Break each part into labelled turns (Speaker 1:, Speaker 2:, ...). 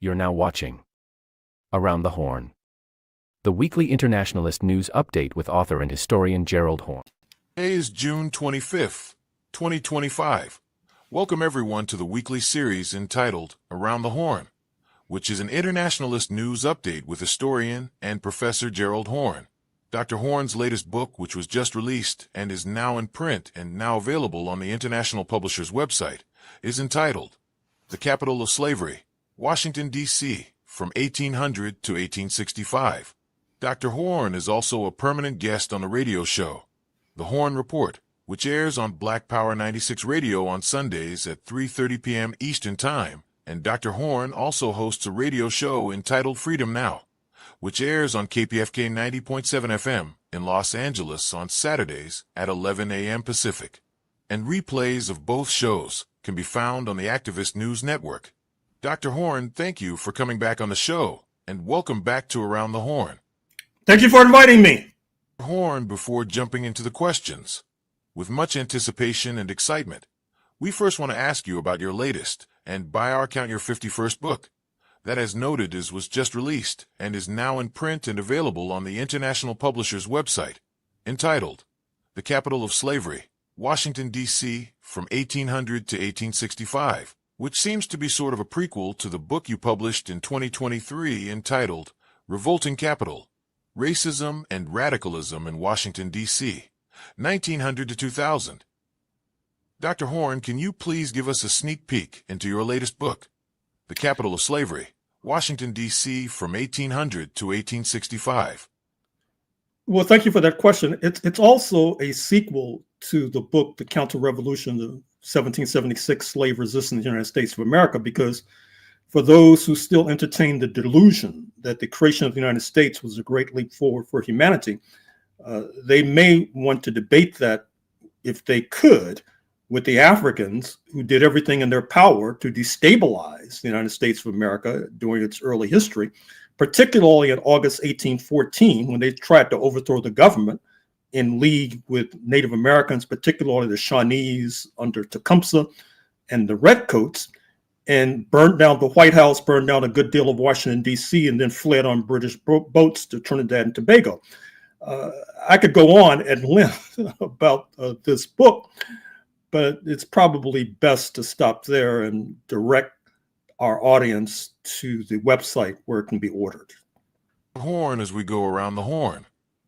Speaker 1: You're now watching Around the Horn, the weekly internationalist news update with author and historian Gerald Horne.
Speaker 2: Today is June 25th, 2025. Welcome everyone to the weekly series entitled Around the Horn, which is an internationalist news update with historian and Professor Gerald Horne. Dr. Horne's latest book, which was just released and is now in print and now available on the International Publisher's website, is entitled The Capital of Slavery, Washington, D.C., from 1800 to 1865. Dr. Horne is also a permanent guest on the radio show, The Horne Report, which airs on Black Power 96 Radio on Sundays at 3:30 p.m. Eastern Time, and Dr. Horne also hosts a radio show entitled Freedom Now, which airs on KPFK 90.7 FM in Los Angeles on Saturdays at 11 a.m. Pacific. And replays of both shows can be found on the Activist News Network. Dr. Horne, thank you for coming back on the show, and welcome back to Around the Horn.
Speaker 3: Thank you for inviting me.
Speaker 2: Horne, before jumping into the questions, with much anticipation and excitement, we first want to ask you about your latest, and by our count your 51st book. That, as noted, was just released and is now in print and available on the International Publisher's website, entitled The Capital of Slavery, Washington, D.C., from 1800 to 1865, which seems to be sort of a prequel to the book you published in 2023 entitled Revolting Capital, Racism and Radicalism in Washington, D.C., 1900 to 2000. Dr. Horne, can you please give us a sneak peek into your latest book, The Capital of Slavery, Washington, D.C., from 1800 to 1865?
Speaker 3: Well, thank you for that question. It's also a sequel to the book, The Counter-Revolution, the 1776 Slave Resistance in the United States of America, because for those who still entertain the delusion that the creation of the United States was a great leap forward for humanity, they may want to debate that, if they could, with the Africans who did everything in their power to destabilize the United States of America during its early history, particularly in August 1814, when they tried to overthrow the government in league with Native Americans, particularly the Shawnees under Tecumseh and the Redcoats, and burned down the White House, burned down a good deal of Washington, D.C., and then fled on British boats to Trinidad and Tobago. I could go on at length about this book, but it's probably best to stop there and direct our audience to the website where it can be ordered.
Speaker 2: Horne, as we go around the horn,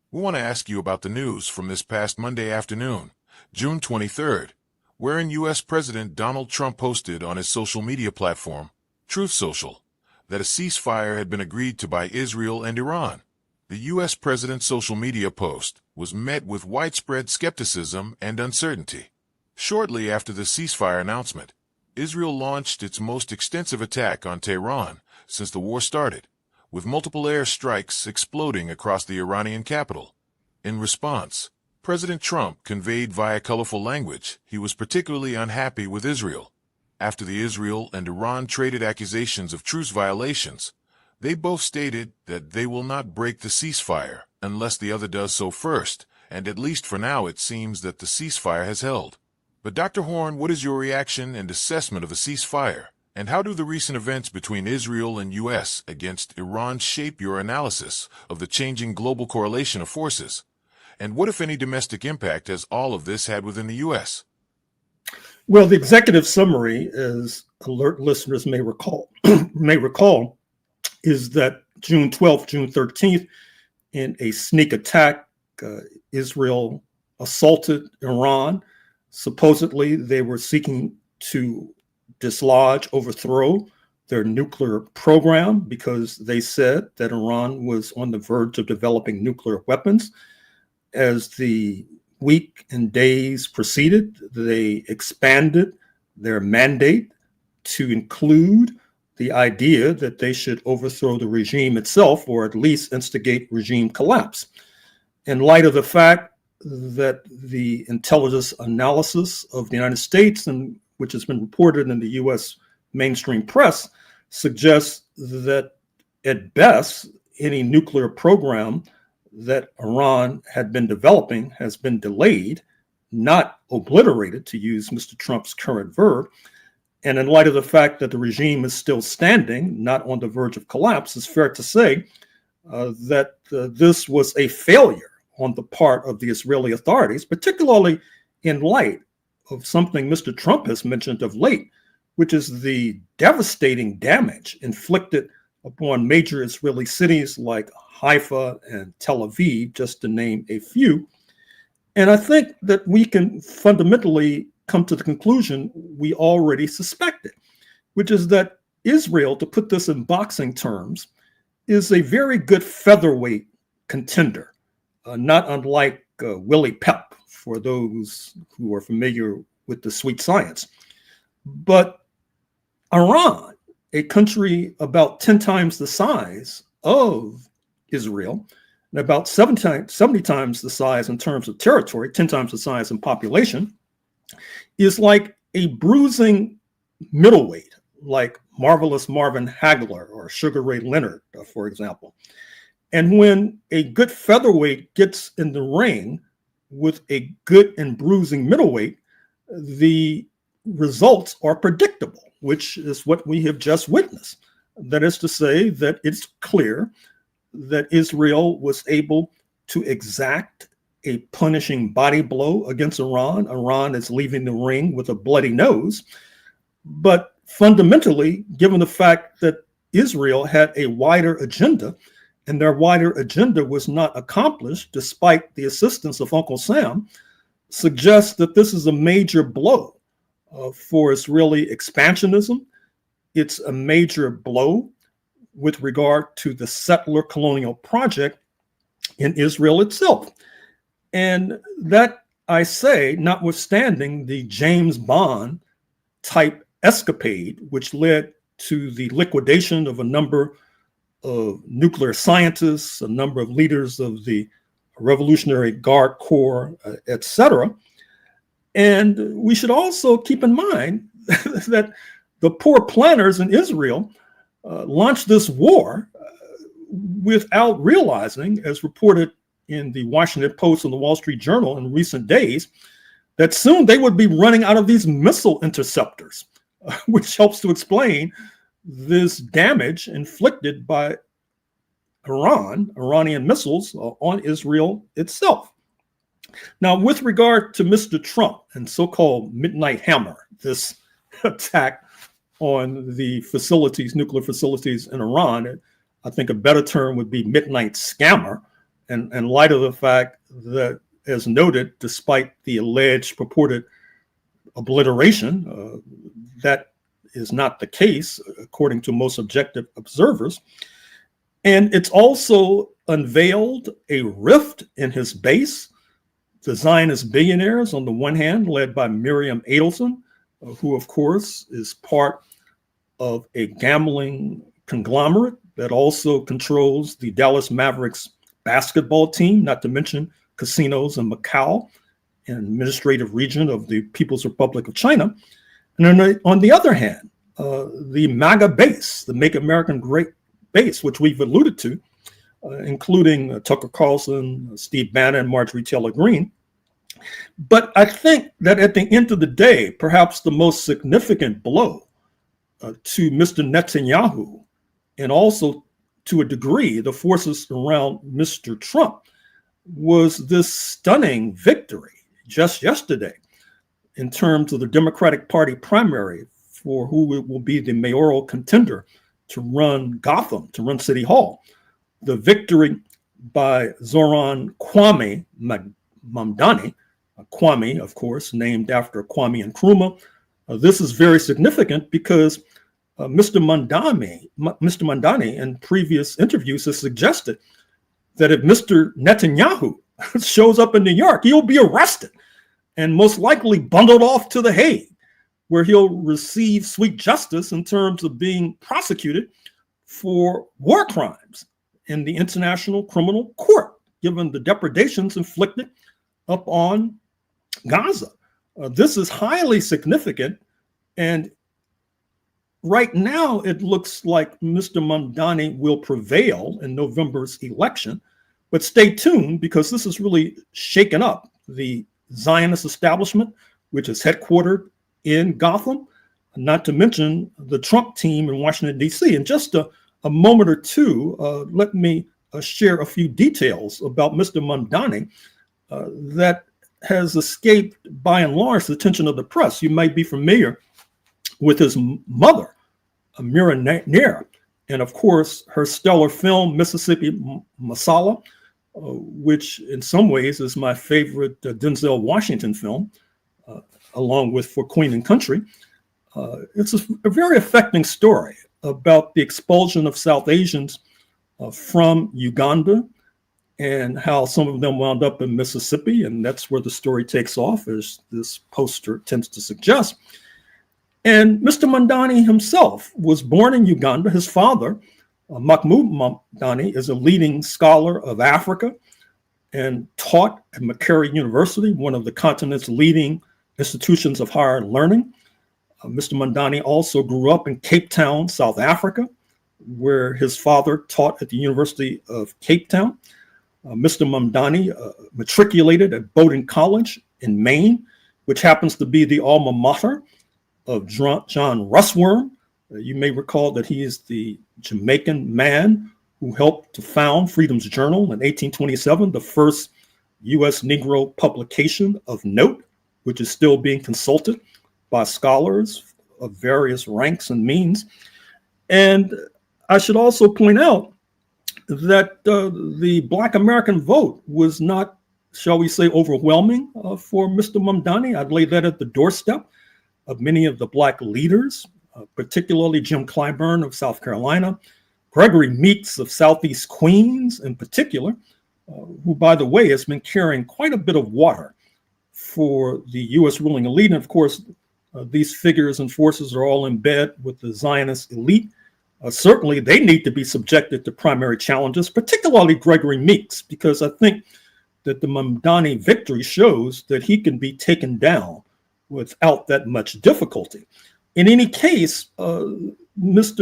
Speaker 2: we want to ask you about the news from this past Monday afternoon, June 23rd, wherein U.S. President Donald Trump posted on his social media platform, Truth Social, that a ceasefire had been agreed to by Israel and Iran. The U.S. President's social media post was met with widespread skepticism and uncertainty. Shortly after the ceasefire announcement, Israel launched its most extensive attack on Tehran since the war started, with multiple air strikes exploding across the Iranian capital. In response, President Trump conveyed via colorful language he was particularly unhappy with Israel. After the Israel and Iran traded accusations of truce violations, they both stated that they will not break the ceasefire unless the other does so first, and at least for now it seems that the ceasefire has held. But Dr. Horne, what is your reaction and assessment of the ceasefire, and how do the recent events between Israel and U.S. against Iran shape your analysis of the changing global correlation of forces? And what, if any, domestic impact has all of this had within the U.S.?
Speaker 3: Well, the executive summary, as alert listeners may recall, is that June 12th, June 13th, in a sneak attack, Israel assaulted Iran. Supposedly, they were seeking to dislodge, overthrow their nuclear program because they said that Iran was on the verge of developing nuclear weapons. As the week and days proceeded, they expanded their mandate to include the idea that they should overthrow the regime itself, or at least instigate regime collapse. In light of the fact that the intelligence analysis of the United States, and which has been reported in the U.S. mainstream press, suggests that at best, any nuclear program that Iran had been developing has been delayed, not obliterated, to use Mr. Trump's current verb. And in light of the fact that the regime is still standing, not on the verge of collapse, it's fair to say that this was a failure on the part of the Israeli authorities, particularly in light of something Mr. Trump has mentioned of late, which is the devastating damage inflicted upon major Israeli cities like Haifa and Tel Aviv, just to name a few. And I think that we can fundamentally come to the conclusion we already suspected, which is that Israel, to put this in boxing terms, is a very good featherweight contender, not unlike Willie Pep, for those who are familiar with the sweet science. But Iran, a country about 10 times the size of Israel, and about 70 times the size in terms of territory, 10 times the size in population, is like a bruising middleweight, like Marvelous Marvin Hagler or Sugar Ray Leonard, for example. And when a good featherweight gets in the ring with a good and bruising middleweight, the results are predictable, which is what we have just witnessed. That is to say that it's clear that Israel was able to exact a punishing body blow against Iran. Iran is leaving the ring with a bloody nose. But fundamentally, given the fact that Israel had a wider agenda, and their wider agenda was not accomplished despite the assistance of Uncle Sam, suggests that this is a major blow for Israeli expansionism. It's a major blow with regard to the settler colonial project in Israel itself. And that, I say, notwithstanding the James Bond type escapade, which led to the liquidation of a number of nuclear scientists, a number of leaders of the Revolutionary Guard Corps, etc. And we should also keep in mind that the poor planners in Israel launched this war without realizing, as reported in the Washington Post and the Wall Street Journal in recent days, that soon they would be running out of these missile interceptors, which helps to explain this damage inflicted by Iranian missiles on Israel itself. Now, with regard to Mr. Trump and so-called Midnight Hammer, this attack on the facilities, nuclear facilities in Iran, I think a better term would be Midnight Scammer, and in light of the fact that, as noted, despite the alleged purported obliteration, that is not the case, according to most objective observers. And it's also unveiled a rift in his base. The Zionist billionaires, on the one hand, led by Miriam Adelson, who, of course, is part of a gambling conglomerate that also controls the Dallas Mavericks basketball team, not to mention casinos in Macau, an administrative region of the People's Republic of China. And then on the other hand, the MAGA base, the Make America Great base, which we've alluded to, including Tucker Carlson, Steve Bannon, Marjorie Taylor Greene. But I think that at the end of the day, perhaps the most significant blow to Mr. Netanyahu, and also to a degree the forces around Mr. Trump, was this stunning victory just yesterday in terms of the Democratic Party primary for who will be the mayoral contender to run Gotham, to run City Hall. The victory by Zoran Kwame Mamdani, Kwame, of course, named after Kwame Nkrumah. This is very significant because Mr. Mamdani in previous interviews has suggested that if Mr. Netanyahu shows up in New York, he'll be arrested and most likely bundled off to The Hague, where he'll receive sweet justice in terms of being prosecuted for war crimes in the International Criminal Court, given the depredations inflicted upon Gaza. This is highly significant, and right now it looks like Mr. Mamdani will prevail in November's election, but stay tuned because this is really shaken up the Zionist establishment, which is headquartered in Gotham. not to mention the Trump team in Washington, D.C. In just a moment or two, let me share a few details about Mr. Mamdani that has escaped, by and large, the attention of the press. You might be familiar with his mother, Amira Nair, and of course, her stellar film, Mississippi Masala, which in some ways is my favorite Denzel Washington film, along with For Queen and Country. It's a very affecting story about the expulsion of South Asians from Uganda and how some of them wound up in Mississippi. And that's where the story takes off, as this poster tends to suggest. And Mr. Mamdani himself was born in Uganda. His father, Mahmoud Mamdani, is a leading scholar of Africa and taught at Makerere University, one of the continent's leading institutions of higher learning. Mr. Mamdani also grew up in Cape Town, South Africa, where his father taught at the University of Cape Town. Mr. Mamdani matriculated at Bowdoin College in Maine, which happens to be the alma mater of John Russwurm. You may recall that he is the Jamaican man who helped to found Freedom's Journal in 1827, the first U.S. Negro publication of note, which is still being consulted by scholars of various ranks and means. And I should also point out that the Black American vote was not, shall we say, overwhelming for Mr. Mamdani. I'd lay that at the doorstep of many of the Black leaders, particularly Jim Clyburn of South Carolina, Gregory Meeks of Southeast Queens in particular, who, by the way, has been carrying quite a bit of water for the U.S. ruling elite. And of course, these figures and forces are all in bed with the Zionist elite. Certainly, they need to be subjected to primary challenges, particularly Gregory Meeks, because I think that the Mamdani victory shows that he can be taken down without that much difficulty. In any case, Mr.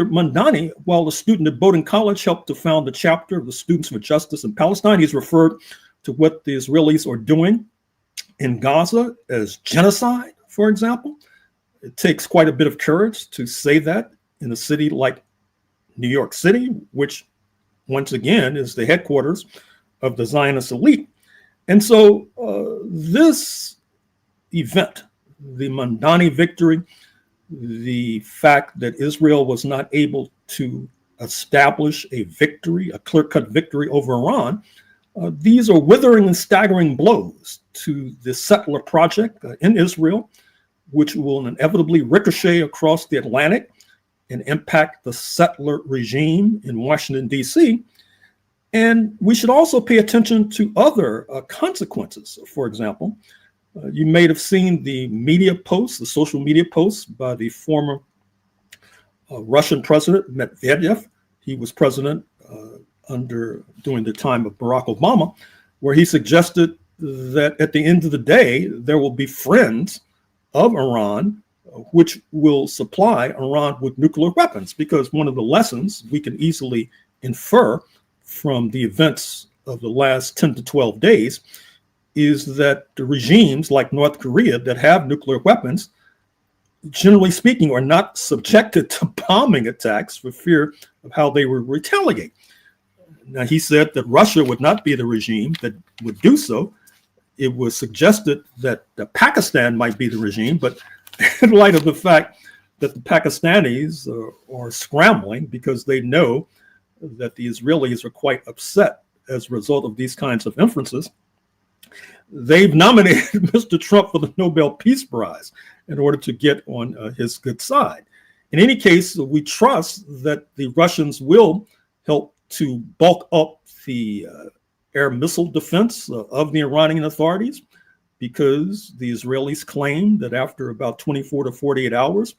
Speaker 3: Mamdani, while a student at Bowdoin College, helped to found the chapter of the Students for Justice in Palestine. He's referred to what the Israelis are doing in Gaza as genocide, for example. It takes quite a bit of courage to say that in a city like New York City, which once again is the headquarters of the Zionist elite. And so this event, the Mamdani victory, the fact that Israel was not able to establish a victory, a clear-cut victory over Iran, these are withering and staggering blows to the settler project in Israel, which will inevitably ricochet across the Atlantic and impact the settler regime in Washington, D.C. And we should also pay attention to other consequences. For example, you may have seen the media posts, the social media posts by the former Russian president, Medvedev. He was president during the time of Barack Obama, where he suggested that at the end of the day, there will be friends of Iran which will supply Iran with nuclear weapons, because one of the lessons we can easily infer from the events of the last 10 to 12 days is that the regimes like North Korea that have nuclear weapons, generally speaking, are not subjected to bombing attacks for fear of how they would retaliate. Now, he said that Russia would not be the regime that would do so. It was suggested that Pakistan might be the regime, but in light of the fact that the Pakistanis are scrambling because they know that the Israelis are quite upset as a result of these kinds of inferences, they've nominated Mr. Trump for the Nobel Peace Prize in order to get on his good side. In any case, we trust that the Russians will help to bulk up the air missile defense of the Iranian authorities, because the Israelis claim that after about 24 to 48 hours,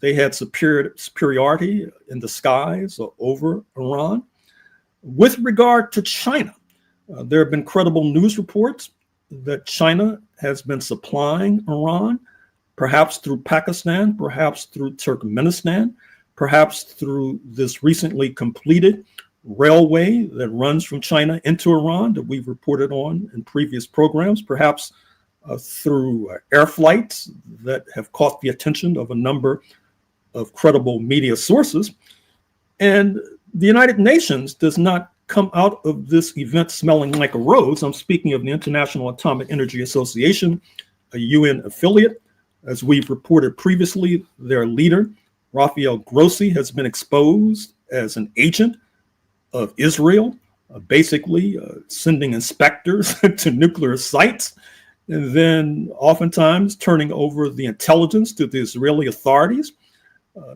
Speaker 3: they had superiority in the skies over Iran. With regard to China, there have been credible news reports that China has been supplying Iran, perhaps through Pakistan, perhaps through Turkmenistan, perhaps through this recently completed railway that runs from China into Iran that we've reported on in previous programs, perhaps through air flights that have caught the attention of a number of credible media sources. And the United Nations does not come out of this event smelling like a rose. I'm speaking of the International Atomic Energy Association, a UN affiliate. As we've reported previously, their leader, Rafael Grossi, has been exposed as an agent of Israel, basically sending inspectors to nuclear sites, and then oftentimes turning over the intelligence to the Israeli authorities,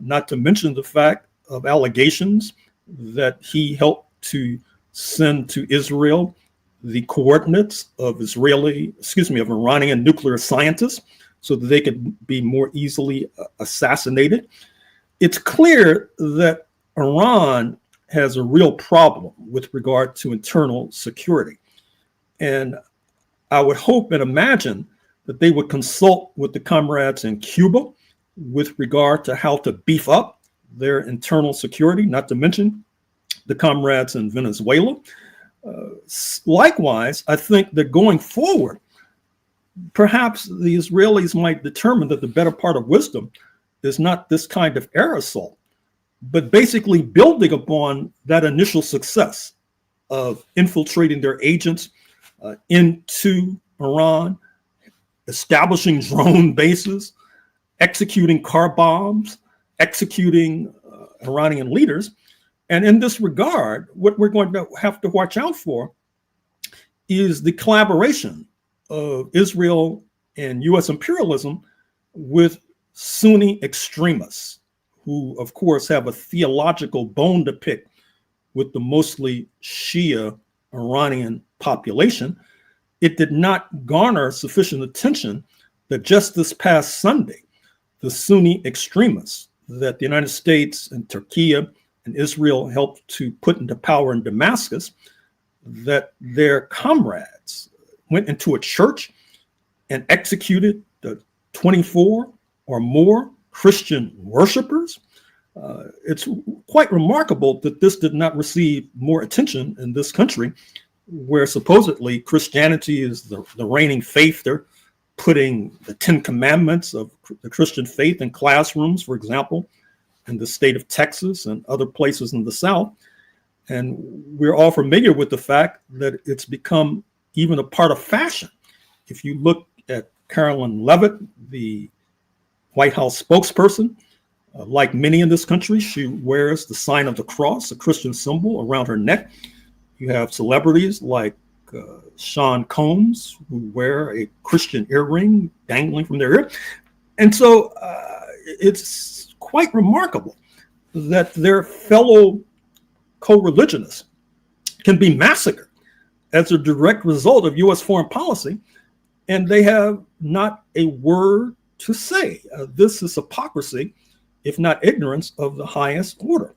Speaker 3: not to mention the fact of allegations that he helped to send to Israel the coordinates of Iranian nuclear scientists so that they could be more easily assassinated. It's clear that Iran has a real problem with regard to internal security. And I would hope and imagine that they would consult with the comrades in Cuba with regard to how to beef up their internal security, not to mention the comrades in Venezuela. Likewise, I think that going forward, perhaps the Israelis might determine that the better part of wisdom is not this kind of air assault, but basically building upon that initial success of infiltrating their agents into Iran, establishing drone bases, executing car bombs, executing Iranian leaders. And in this regard, what we're going to have to watch out for is the collaboration of Israel and US imperialism with Sunni extremists, who, of course, have a theological bone to pick with the mostly Shia Iranian population. It did not garner sufficient attention that just this past Sunday, the Sunni extremists that the United States and Turkey and Israel helped to put into power in Damascus, that their comrades went into a church and executed 24 or more Christian worshipers. It's quite remarkable that this did not receive more attention in this country, where supposedly Christianity is the reigning faith. They're putting the 10 Commandments of the Christian faith in classrooms, for example, in the state of Texas and other places in the South. And we're all familiar with the fact that it's become even a part of fashion. If you look at Carolyn Levitt, the White House spokesperson, like many in this country, she wears the sign of the cross, a Christian symbol, around her neck. You have celebrities like Sean Combs, who wear a Christian earring dangling from their ear. And so it's quite remarkable that their fellow co-religionists can be massacred as a direct result of U.S. foreign policy, and they have not a word to say. This is hypocrisy, if not ignorance, of the highest order.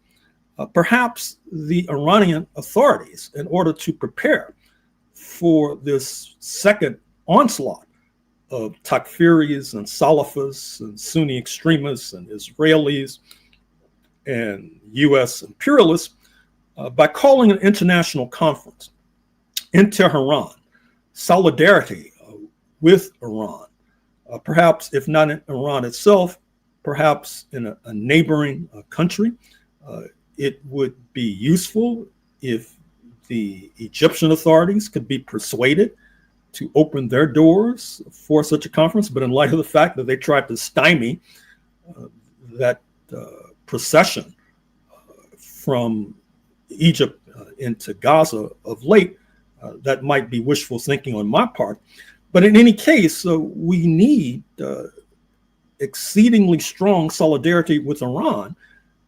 Speaker 3: Perhaps the Iranian authorities, in order to prepare for this second onslaught of Takfiris and Salafists and Sunni extremists and Israelis and U.S. imperialists, by calling an international conference in Tehran, solidarity with Iran, perhaps if not in Iran itself, perhaps in a neighboring country. It would be useful if the Egyptian authorities could be persuaded to open their doors for such a conference. But in light of the fact that they tried to stymie that procession from Egypt into Gaza of late, that might be wishful thinking on my part. But in any case, we need exceedingly strong solidarity with Iran,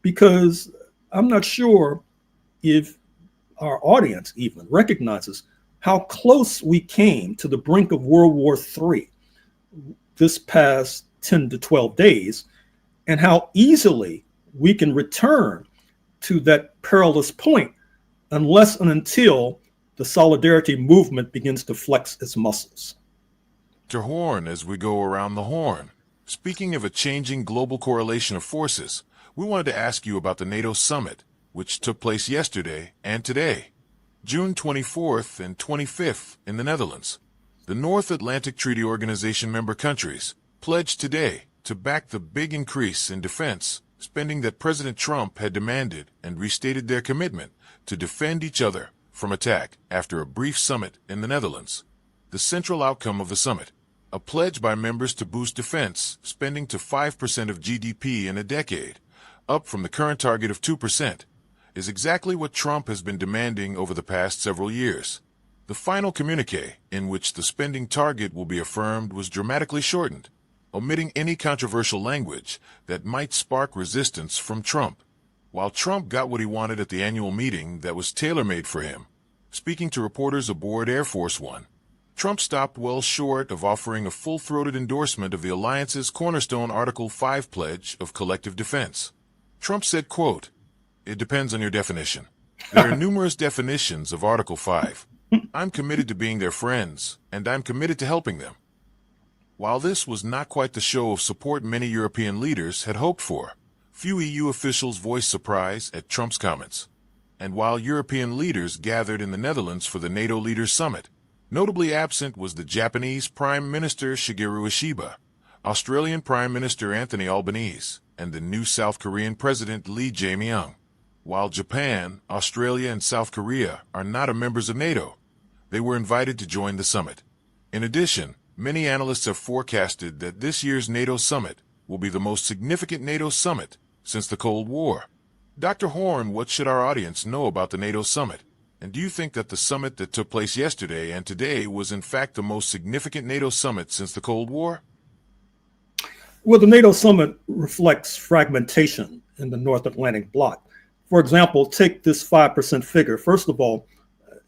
Speaker 3: because I'm not sure if our audience even recognizes how close we came to the brink of World War III this past 10 to 12 days, and how easily we can return to that perilous point unless and until the solidarity movement begins to flex its muscles.
Speaker 2: Mr. Horne, as we go around the horn, speaking of a changing global correlation of forces, we wanted to ask you about the NATO summit, which took place yesterday and today, June 24th and 25th in the Netherlands. The North Atlantic Treaty Organization member countries pledged today to back the big increase in defense spending that President Trump had demanded and restated their commitment to defend each other from attack after a brief summit in the Netherlands. The central outcome of the summit, a pledge by members to boost defense spending to 5% of GDP in a decade, up from the current target of 2%, is exactly what Trump has been demanding over the past several years. The final communiqué, in which the spending target will be affirmed, was dramatically shortened, omitting any controversial language that might spark resistance from Trump. While Trump got what he wanted at the annual meeting that was tailor-made for him, speaking to reporters aboard Air Force One, Trump stopped well short of offering a full-throated endorsement of the alliance's cornerstone Article 5 pledge of collective defense. Trump said, quote, "It depends on your definition. There are numerous definitions of Article 5. I'm committed to being their friends, and I'm committed to helping them." While this was not quite the show of support many European leaders had hoped for, few EU officials voiced surprise at Trump's comments. And while European leaders gathered in the Netherlands for the NATO Leaders Summit, notably absent was the Japanese Prime Minister Shigeru Ishiba, Australian Prime Minister Anthony Albanese, and the new South Korean President Lee Jae-myung. While Japan, Australia, and South Korea are not members of NATO, they were invited to join the summit. In addition, many analysts have forecasted that this year's NATO summit will be the most significant NATO summit since the Cold War. Dr. Horne, what should our audience know about the NATO summit? And do you think that the summit that took place yesterday and today was in fact the most significant NATO summit since the Cold War?
Speaker 3: Well, the NATO summit reflects fragmentation in the North Atlantic bloc. For example, take this 5% figure. First of all,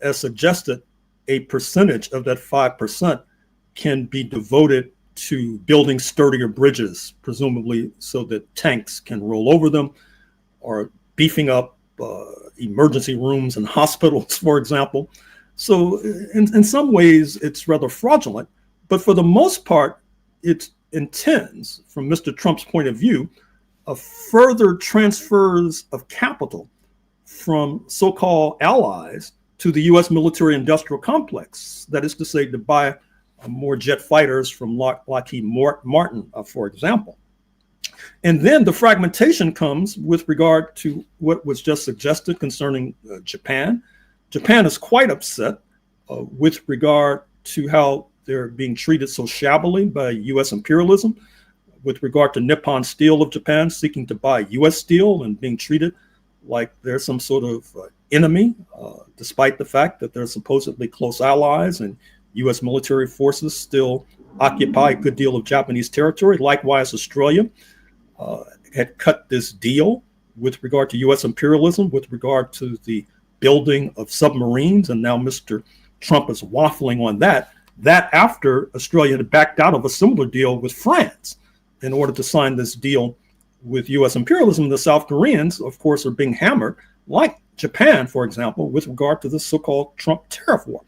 Speaker 3: as suggested, a percentage of that 5% can be devoted to building sturdier bridges, presumably so that tanks can roll over them, or beefing up emergency rooms in hospitals, for example. So in some ways, it's rather fraudulent, but for the most part, it intends, from Mr. Trump's point of view, further transfers of capital from so-called allies to the U.S. military-industrial complex. That is to say, to buy more jet fighters from Lockheed Martin, for example. And then the fragmentation comes with regard to what was just suggested concerning Japan. Japan is quite upset with regard to how they're being treated so shabbily by U.S. imperialism, with regard to Nippon Steel of Japan seeking to buy U.S. steel and being treated like they're some sort of enemy, despite the fact that they're supposedly close allies and U.S. military forces still occupy a good deal of Japanese territory. Likewise, Australia had cut this deal with regard to U.S. imperialism, with regard to the building of submarines, and now Mr. Trump is waffling on that. That after Australia had backed out of a similar deal with France in order to sign this deal with U.S. imperialism. The South Koreans, of course, are being hammered, like Japan, for example, with regard to the so-called Trump tariff war.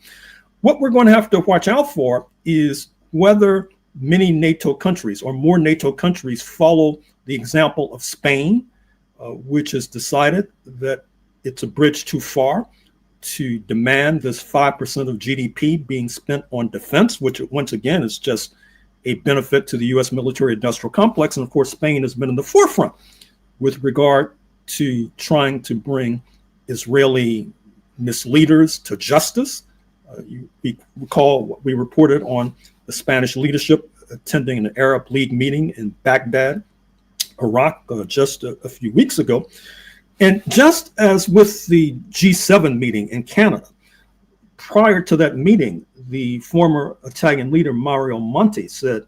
Speaker 3: What we're going to have to watch out for is whether many NATO countries or more NATO countries follow the example of Spain, which has decided that it's a bridge too far to demand this 5% of GDP being spent on defense, which once again is just a benefit to the U.S. military-industrial complex. And of course, Spain has been in the forefront with regard to trying to bring Israeli misleaders to justice. You recall what we reported on the Spanish leadership attending an Arab League meeting in Baghdad, Iraq, just a few weeks ago. And just as with the G7 meeting in Canada, prior to that meeting, the former Italian leader Mario Monti said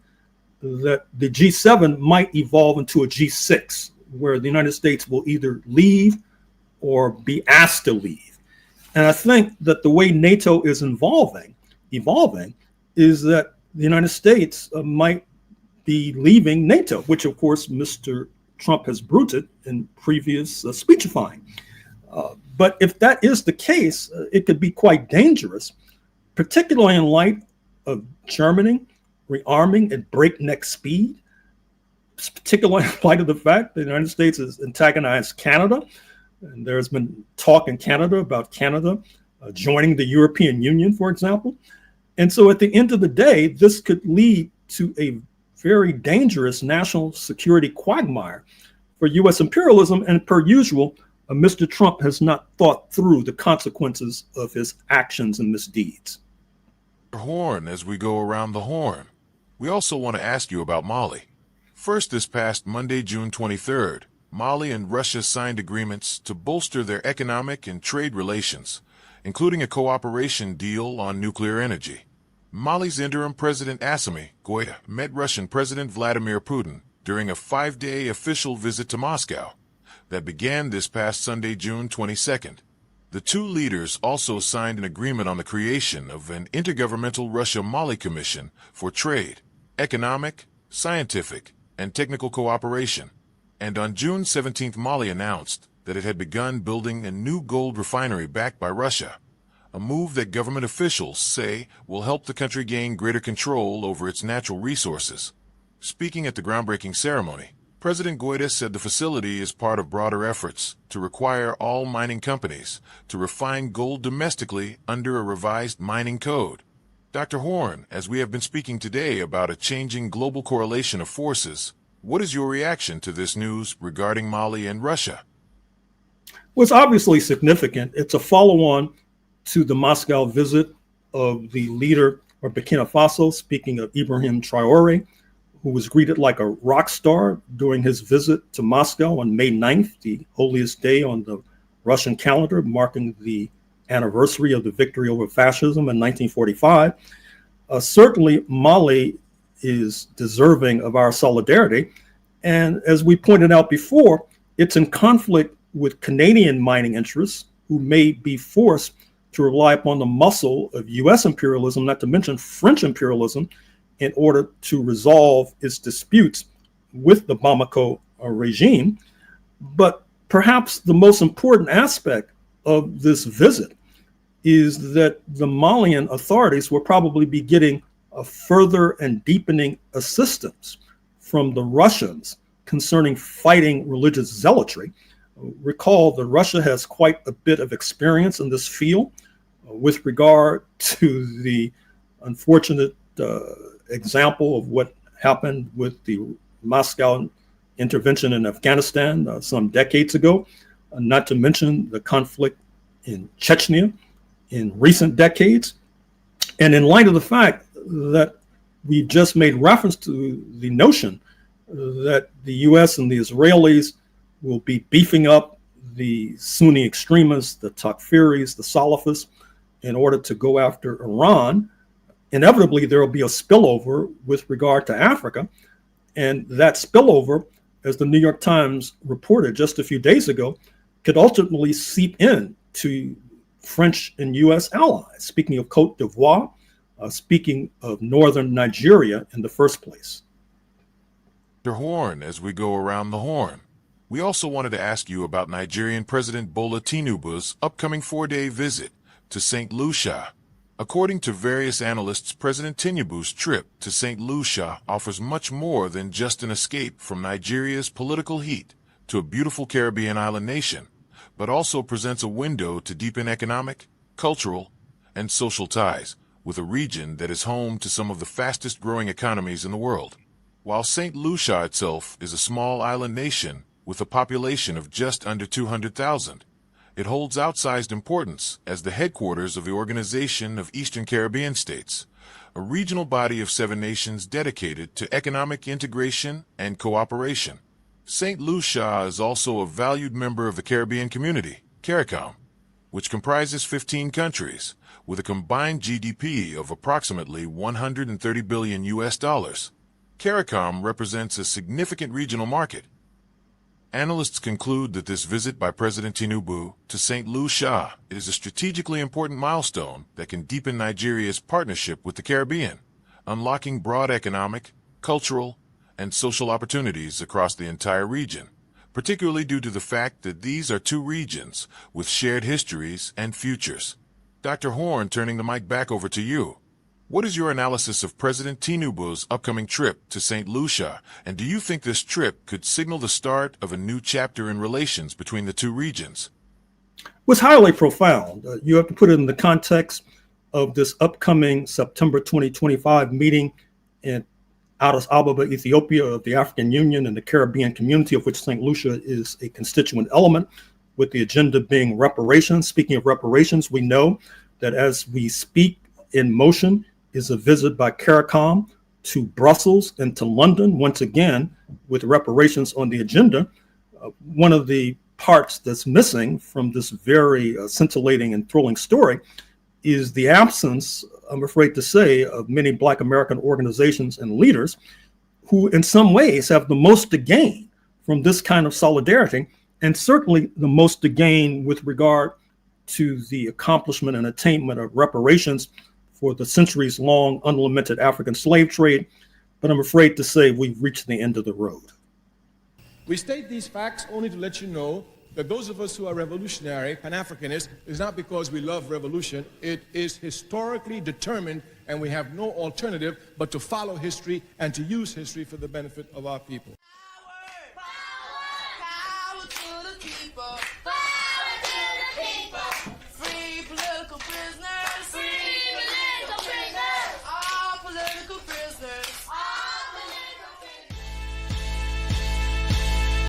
Speaker 3: that the G7 might evolve into a G6, where the United States will either leave or be asked to leave. And I think that the way NATO is evolving is that the United States might be leaving NATO, which of course Mr. Trump has bruited in previous speechifying. But if that is the case, it could be quite dangerous, particularly in light of Germany rearming at breakneck speed, particularly in light of the fact that the United States has antagonized Canada. And there's been talk in Canada about Canada joining the European Union, for example. And so at the end of the day, this could lead to a very dangerous national security quagmire for U.S. imperialism. And per usual, Mr. Trump has not thought through the consequences of his actions and misdeeds.
Speaker 2: Horne, as we go around the horn, we also want to ask you about Mali. First, this past Monday, June 23rd, Mali and Russia signed agreements to bolster their economic and trade relations, including a cooperation deal on nuclear energy. Mali's interim president Assimi Goïta met Russian President Vladimir Putin during a 5-day official visit to Moscow that began this past Sunday, June 22nd. The two leaders also signed an agreement on the creation of an Intergovernmental Russia-Mali Commission for trade, economic, scientific, and technical cooperation. And on June 17th, Mali announced that it had begun building a new gold refinery backed by Russia, a move that government officials say will help the country gain greater control over its natural resources. Speaking at the groundbreaking ceremony, President Goïta said the facility is part of broader efforts to require all mining companies to refine gold domestically under a revised mining code. Dr. Horne, as we have been speaking today about a changing global correlation of forces, what is your reaction to this news regarding Mali and Russia?
Speaker 3: Well, it's obviously significant. It's a follow-on to the Moscow visit of the leader of Burkina Faso, speaking of Ibrahim Traoré, who was greeted like a rock star during his visit to Moscow on May 9th, the holiest day on the Russian calendar, marking the anniversary of the victory over fascism in 1945. Certainly, Mali is deserving of our solidarity. And as we pointed out before, it's in conflict with Canadian mining interests who may be forced to rely upon the muscle of U.S. imperialism, not to mention French imperialism, in order to resolve its disputes with the Bamako regime. But perhaps the most important aspect of this visit is that the Malian authorities will probably be getting a further and deepening assistance from the Russians concerning fighting religious zealotry. Recall that Russia has quite a bit of experience in this field with regard to the unfortunate example of what happened with the Moscow intervention in Afghanistan some decades ago, not to mention the conflict in Chechnya in recent decades. And in light of the fact that we just made reference to the notion that the US and the Israelis will be beefing up the Sunni extremists, the Takfiris, the Salafists, in order to go after Iran, inevitably there will be a spillover with regard to Africa. And that spillover, as the New York Times reported just a few days ago, could ultimately seep in to French and US allies, speaking of Cote d'Ivoire, speaking of northern Nigeria in the first place.
Speaker 2: Dr. Horne, as we go around the horn, we also wanted to ask you about Nigerian President Bola Tinubu's upcoming 4-day visit to St. Lucia. According to various analysts, President Tinubu's trip to St. Lucia offers much more than just an escape from Nigeria's political heat to a beautiful Caribbean island nation, but also presents a window to deepen economic, cultural, and social ties with a region that is home to some of the fastest growing economies in the world. While St. Lucia itself is a small island nation with a population of just under 200,000, it holds outsized importance as the headquarters of the Organization of Eastern Caribbean States, a regional body of 7 nations dedicated to economic integration and cooperation. St. Lucia is also a valued member of the Caribbean Community, CARICOM, which comprises 15 countries with a combined GDP of approximately $130 billion US. CARICOM represents a significant regional market. Analysts conclude that this visit by President Tinubu to St. Lucia is a strategically important milestone that can deepen Nigeria's partnership with the Caribbean, unlocking broad economic, cultural, and social opportunities across the entire region, particularly due to the fact that these are 2 regions with shared histories and futures. Dr. Horne, turning the mic back over to you. What is your analysis of President Tinubu's upcoming trip to St. Lucia, and do you think this trip could signal the start of a new chapter in relations between the 2 regions?
Speaker 3: It was highly profound. You have to put it in the context of this upcoming September 2025 meeting in Addis Ababa, Ethiopia, of the African Union and the Caribbean community, of which St. Lucia is a constituent element, with the agenda being reparations. Speaking of reparations, we know that as we speak, in motion is a visit by CARICOM to Brussels and to London, once again, with reparations on the agenda. One of the parts that's missing from this very scintillating and thrilling story is the absence, I'm afraid to say, of many Black American organizations and leaders who in some ways have the most to gain from this kind of solidarity, and certainly the most to gain with regard to the accomplishment and attainment of reparations for the centuries-long unlamented African slave trade. But I'm afraid to say we've reached the end of the road.
Speaker 4: We state these facts only to let you know that those of us who are revolutionary, Pan-Africanists, is not because we love revolution. It is historically determined, and we have no alternative but to follow history and to use history for the benefit of our people.
Speaker 5: Power to the people.